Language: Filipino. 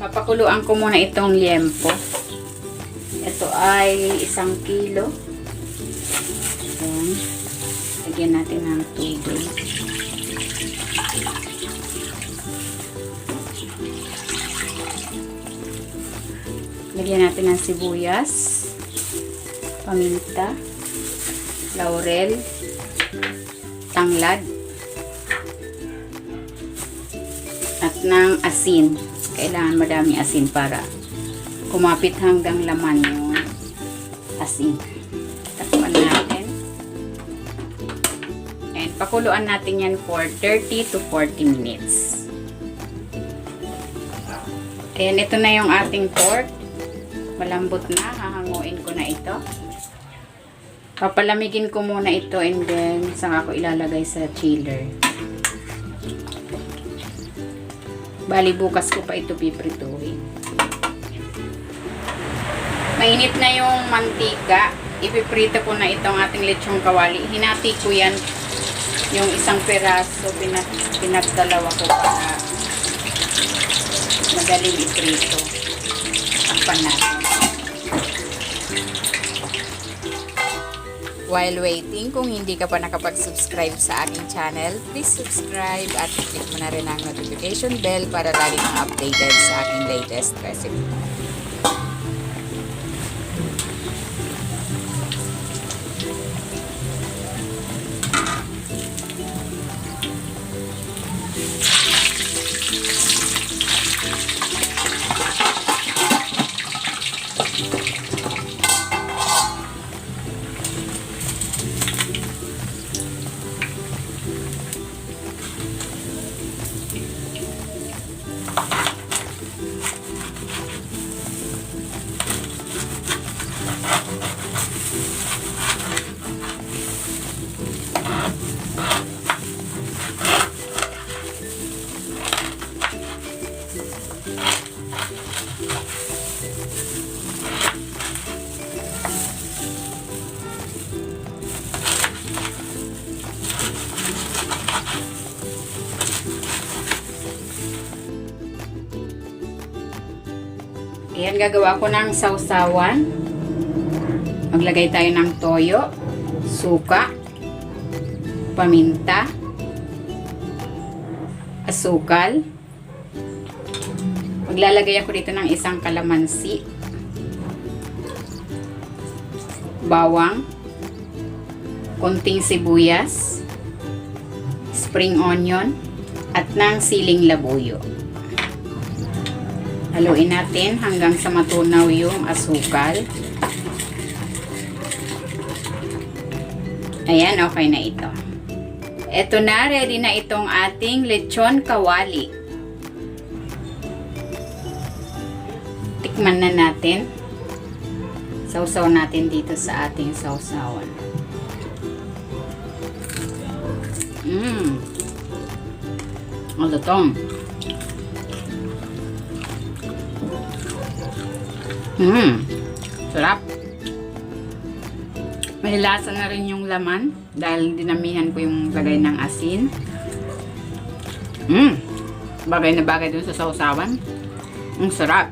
Papakuluan ko muna itong liempo. Ito ay 1 kilo. Ayan. Lagyan natin ng tubig. Lagyan natin ng sibuyas, paminta, laurel, tanglad, at ng asin. Kailangan madami asin para kumapit hanggang laman yung asin. Takpan natin. And pakuluan natin yan for 30 to 40 minutes. Ayan, ito na yung ating pork. Malambot na. Hahanguin ko na ito. Papalamigin ko muna ito and then saka ko ilalagay sa chiller. Bali, bukas ko pa ito piprituhin. Mainit na yung mantika. Ipiprito ko na itong ating lechong kawali. Hinati ko yan yung 1 peraso. Pinagdalawa ko para madaling iprito. Takpan natin. While waiting, kung hindi ka pa nakapag-subscribe sa aking channel, please subscribe at click mo na rin ang notification bell para lagi kang updated sa aking latest recipe. Ayan, gagawa ko ng sausawan. Maglagay tayo ng toyo, suka, paminta, asukal. Maglalagay ako dito ng 1 kalamansi, bawang, konting sibuyas, spring onion, at ng siling labuyo. Haluin natin hanggang sa matunaw yung asukal. Ayan, okay na ito. Ito na, ready na itong ating lechon kawali. Tikman na natin. Sausaw natin dito sa ating sausawan. Ang lutong. Sarap. May lasa na rin yung laman dahil dinamihan ko yung lagay ng asin. Bagay na bagay dun sa sausawan. Ang sarap.